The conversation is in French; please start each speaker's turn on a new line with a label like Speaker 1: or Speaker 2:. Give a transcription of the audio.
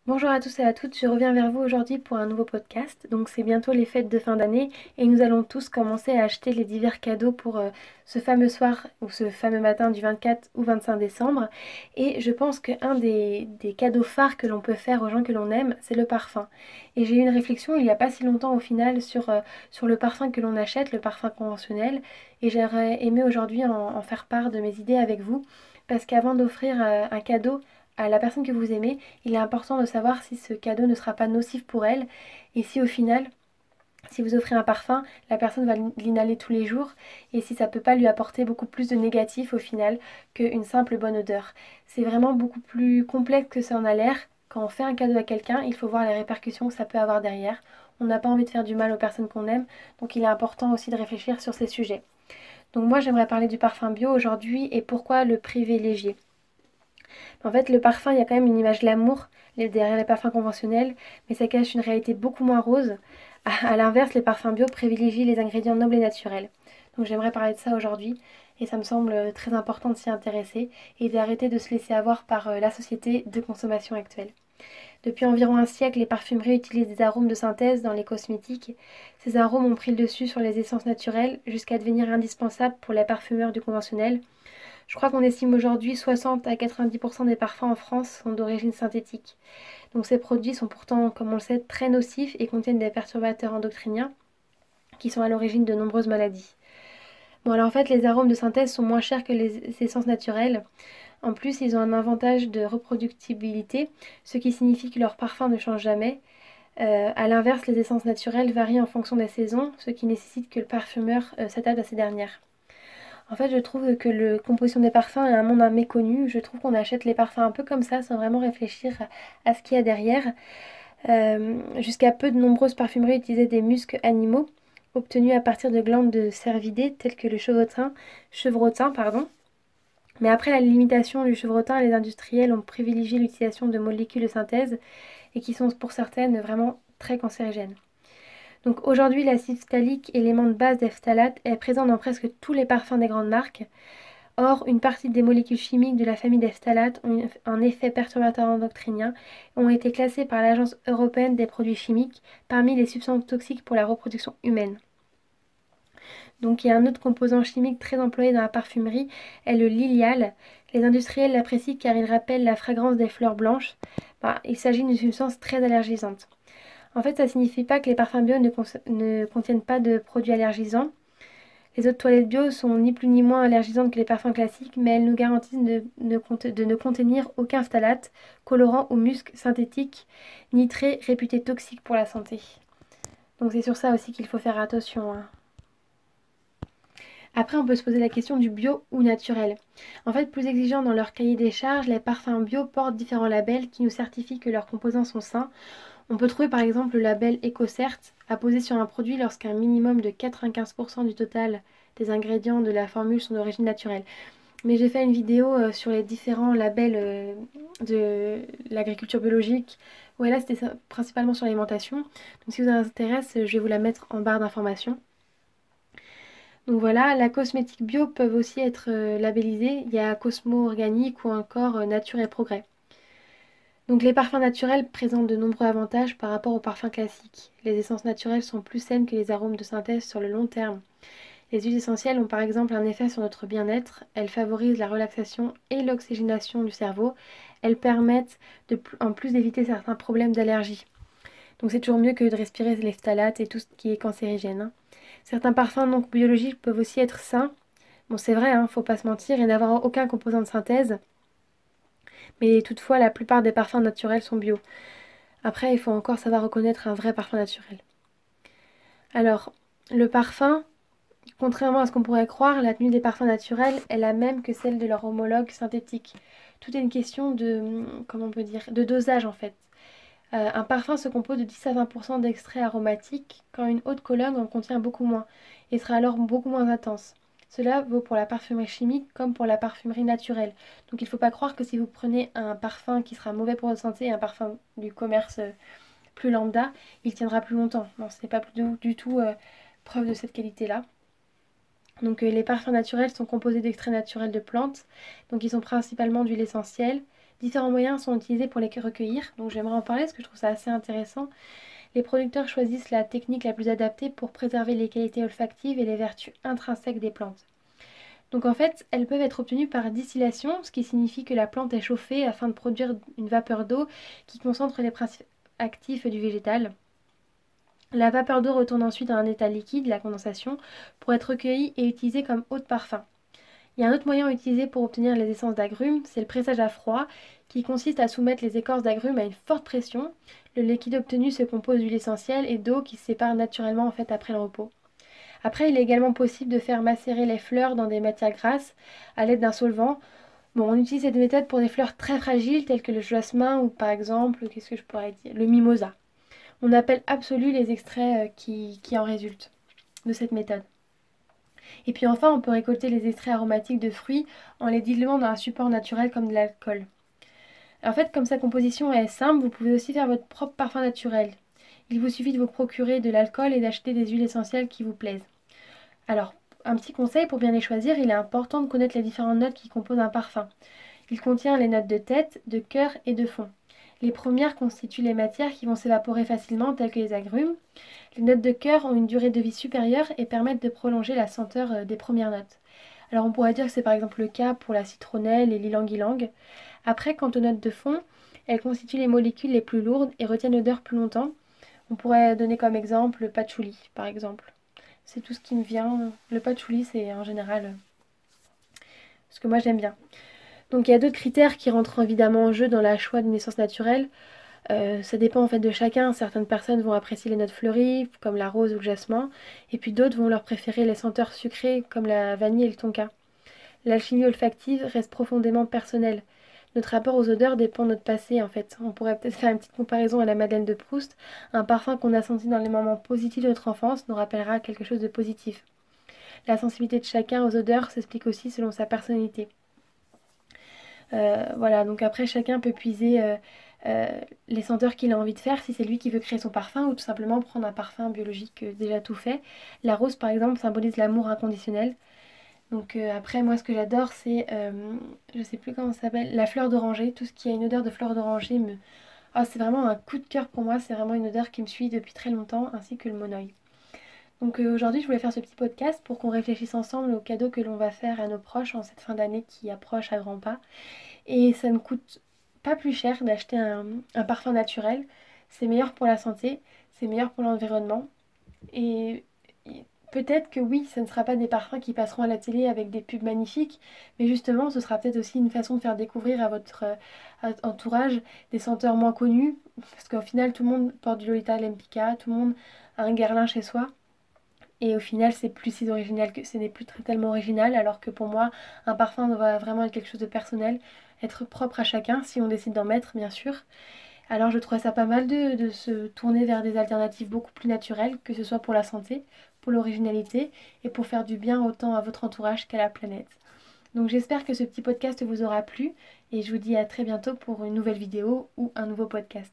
Speaker 1: Bonjour à tous et à toutes, je reviens vers vous aujourd'hui pour un nouveau podcast. Donc c'est bientôt les fêtes de fin d'année et nous allons tous commencer à acheter les divers cadeaux pour ce fameux soir ou ce fameux matin du 24 ou 25 décembre. Et je pense qu'un des cadeaux phares que l'on peut faire aux gens que l'on aime, c'est le parfum. Et j'ai eu une réflexion il n'y a pas si longtemps au final sur le parfum que l'on achète, le parfum conventionnel. Et j'aurais aimé aujourd'hui en faire part de mes idées avec vous. Parce qu'avant d'offrir un cadeau à la personne que vous aimez, il est important de savoir si ce cadeau ne sera pas nocif pour elle et si au final, si vous offrez un parfum, la personne va l'inhaler tous les jours et si ça ne peut pas lui apporter beaucoup plus de négatif au final qu'une simple bonne odeur. C'est vraiment beaucoup plus complexe que ça en a l'air. Quand on fait un cadeau à quelqu'un, il faut voir les répercussions que ça peut avoir derrière. On n'a pas envie de faire du mal aux personnes qu'on aime, donc il est important aussi de réfléchir sur ces sujets. Donc moi j'aimerais parler du parfum bio aujourd'hui et pourquoi le privilégier. En fait, le parfum, il y a quand même une image glamour derrière les parfums conventionnels, mais ça cache une réalité beaucoup moins rose. À l'inverse, les parfums bio privilégient les ingrédients nobles et naturels. Donc j'aimerais parler de ça aujourd'hui, et ça me semble très important de s'y intéresser et d'arrêter de se laisser avoir par la société de consommation actuelle. Depuis environ un siècle, les parfumeries utilisent des arômes de synthèse dans les cosmétiques. Ces arômes ont pris le dessus sur les essences naturelles jusqu'à devenir indispensables pour les parfumeurs du conventionnel. Je crois qu'on estime aujourd'hui 60 à 90% des parfums en France sont d'origine synthétique. Donc ces produits sont pourtant, comme on le sait, très nocifs et contiennent des perturbateurs endocriniens qui sont à l'origine de nombreuses maladies. Bon alors en fait les arômes de synthèse sont moins chers que les essences naturelles. En plus ils ont un avantage de reproductibilité, ce qui signifie que leur parfum ne change jamais. À l'inverse, les essences naturelles varient en fonction des saisons, ce qui nécessite que le parfumeur s'adapte à ces dernières. En fait, je trouve que la composition des parfums est un monde méconnu. Je trouve qu'on achète les parfums un peu comme ça, sans vraiment réfléchir à ce qu'il y a derrière. Jusqu'à peu, de nombreuses parfumeries utilisaient des muscs animaux obtenus à partir de glandes de cervidés, telles que le chevrotin, pardon. Mais après la limitation du chevrotin, les industriels ont privilégié l'utilisation de molécules de synthèse et qui sont pour certaines vraiment très cancérigènes. Donc aujourd'hui, l'acide phtalique, élément de base des phtalates, est présent dans presque tous les parfums des grandes marques. Or, une partie des molécules chimiques de la famille des phtalates ont un effet perturbateur endocrinien et ont été classées par l'Agence européenne des produits chimiques parmi les substances toxiques pour la reproduction humaine. Donc il y a un autre composant chimique très employé dans la parfumerie, est le lilial. Les industriels l'apprécient car il rappelle la fragrance des fleurs blanches. Il s'agit d'une substance très allergisante. En fait, ça ne signifie pas que les parfums bio ne contiennent pas de produits allergisants. Les eaux de toilette bio sont ni plus ni moins allergisantes que les parfums classiques, mais elles nous garantissent de ne contenir aucun phtalate, colorant ou musc synthétique, nitré réputé toxique pour la santé. Donc c'est sur ça aussi qu'il faut faire attention, hein. Après, on peut se poser la question du bio ou naturel. En fait, plus exigeants dans leur cahier des charges, les parfums bio portent différents labels qui nous certifient que leurs composants sont sains. On peut trouver par exemple le label EcoCert apposé sur un produit lorsqu'un minimum de 95% du total des ingrédients de la formule sont d'origine naturelle. Mais j'ai fait une vidéo sur les différents labels de l'agriculture biologique. Ouais, là, c'était principalement sur l'alimentation. Donc si vous intéresse, je vais vous la mettre en barre d'informations. Donc voilà, la cosmétique bio peuvent aussi être labellisées. Il y a Cosmo Organique ou encore Nature et Progrès. Donc les parfums naturels présentent de nombreux avantages par rapport aux parfums classiques. Les essences naturelles sont plus saines que les arômes de synthèse sur le long terme. Les huiles essentielles ont par exemple un effet sur notre bien-être. Elles favorisent la relaxation et l'oxygénation du cerveau. Elles permettent en plus d'éviter certains problèmes d'allergie. Donc c'est toujours mieux que de respirer les phtalates et tout ce qui est cancérigène, hein. Certains parfums non biologiques peuvent aussi être sains. Bon, c'est vrai, hein, faut pas se mentir, et n'avoir aucun composant de synthèse. Mais toutefois, la plupart des parfums naturels sont bio. Après, il faut encore savoir reconnaître un vrai parfum naturel. Alors, le parfum, contrairement à ce qu'on pourrait croire, la tenue des parfums naturels est la même que celle de leur homologue synthétique. Tout est une question de, comment on peut dire, de dosage en fait. Un parfum se compose de 10 à 20% d'extraits aromatiques, quand une haute colonne en contient beaucoup moins, et sera alors beaucoup moins intense. Cela vaut pour la parfumerie chimique comme pour la parfumerie naturelle. Donc il ne faut pas croire que si vous prenez un parfum qui sera mauvais pour votre santé, un parfum du commerce plus lambda, il tiendra plus longtemps. Non, ce n'est pas du tout preuve de cette qualité-là. Donc les parfums naturels sont composés d'extraits naturels de plantes. Donc ils sont principalement d'huile essentielle, Différents moyens sont utilisés pour les recueillir, donc j'aimerais en parler parce que je trouve ça assez intéressant. Les producteurs choisissent la technique la plus adaptée pour préserver les qualités olfactives et les vertus intrinsèques des plantes. Donc en fait, elles peuvent être obtenues par distillation, ce qui signifie que la plante est chauffée afin de produire une vapeur d'eau qui concentre les principes actifs du végétal. La vapeur d'eau retourne ensuite dans un état liquide, la condensation, pour être recueillie et utilisée comme eau de parfum. Il y a un autre moyen utilisé pour obtenir les essences d'agrumes, c'est le pressage à froid, qui consiste à soumettre les écorces d'agrumes à une forte pression. Le liquide obtenu se compose d'huile essentielle et d'eau qui se sépare naturellement en fait après le repos. Après, il est également possible de faire macérer les fleurs dans des matières grasses à l'aide d'un solvant. Bon, on utilise cette méthode pour des fleurs très fragiles telles que le jasmin ou par exemple, qu'est-ce que je pourrais dire, le mimosa. On appelle absolu les extraits qui en résultent de cette méthode. Et puis enfin, on peut récolter les extraits aromatiques de fruits en les diluant dans un support naturel comme de l'alcool. En fait, comme sa composition est simple, vous pouvez aussi faire votre propre parfum naturel. Il vous suffit de vous procurer de l'alcool et d'acheter des huiles essentielles qui vous plaisent. Alors, un petit conseil pour bien les choisir, il est important de connaître les différentes notes qui composent un parfum. Il contient les notes de tête, de cœur et de fond. Les premières constituent les matières qui vont s'évaporer facilement, telles que les agrumes. Les notes de cœur ont une durée de vie supérieure et permettent de prolonger la senteur des premières notes. Alors on pourrait dire que c'est par exemple le cas pour la citronnelle et l'ilang-ilang. Après, quant aux notes de fond, elles constituent les molécules les plus lourdes et retiennent l'odeur plus longtemps. On pourrait donner comme exemple le patchouli, par exemple. C'est tout ce qui me vient. Le patchouli, c'est en général ce que moi j'aime bien. Donc il y a d'autres critères qui rentrent évidemment en jeu dans la choix d'une essence naturelle. Ça dépend en fait de chacun. Certaines personnes vont apprécier les notes fleuries, comme la rose ou le jasmin, et puis d'autres vont leur préférer les senteurs sucrées, comme la vanille et le tonka. L'alchimie olfactive reste profondément personnelle. Notre rapport aux odeurs dépend de notre passé en fait. On pourrait peut-être faire une petite comparaison à la Madeleine de Proust. Un parfum qu'on a senti dans les moments positifs de notre enfance nous rappellera quelque chose de positif. La sensibilité de chacun aux odeurs s'explique aussi selon sa personnalité. Voilà, donc après chacun peut puiser les senteurs qu'il a envie de faire si c'est lui qui veut créer son parfum ou tout simplement prendre un parfum biologique déjà tout fait. La rose par exemple symbolise l'amour inconditionnel. Donc après moi ce que j'adore c'est, je sais plus comment ça s'appelle, la fleur d'oranger. Tout ce qui a une odeur de fleur d'oranger me... Ah, c'est vraiment un coup de cœur pour moi, c'est vraiment une odeur qui me suit depuis très longtemps ainsi que le monoï. Donc aujourd'hui je voulais faire ce petit podcast pour qu'on réfléchisse ensemble aux cadeaux que l'on va faire à nos proches en cette fin d'année qui approche à grands pas. Et ça ne coûte pas plus cher d'acheter un parfum naturel. C'est meilleur pour la santé, c'est meilleur pour l'environnement. Et peut-être que oui, ce ne sera pas des parfums qui passeront à la télé avec des pubs magnifiques, mais justement, ce sera peut-être aussi une façon de faire découvrir à votre entourage des senteurs moins connues. Parce qu'au final, tout le monde porte du Lolita Lempicka, tout le monde a un Guerlain chez soi. Et au final, c'est plus si original que ce n'est plus tellement original, alors que pour moi, un parfum doit vraiment être quelque chose de personnel, être propre à chacun, si on décide d'en mettre, bien sûr. Alors je trouve ça pas mal de se tourner vers des alternatives beaucoup plus naturelles, que ce soit pour la santé, pour l'originalité et pour faire du bien autant à votre entourage qu'à la planète. Donc j'espère que ce petit podcast vous aura plu et je vous dis à très bientôt pour une nouvelle vidéo ou un nouveau podcast.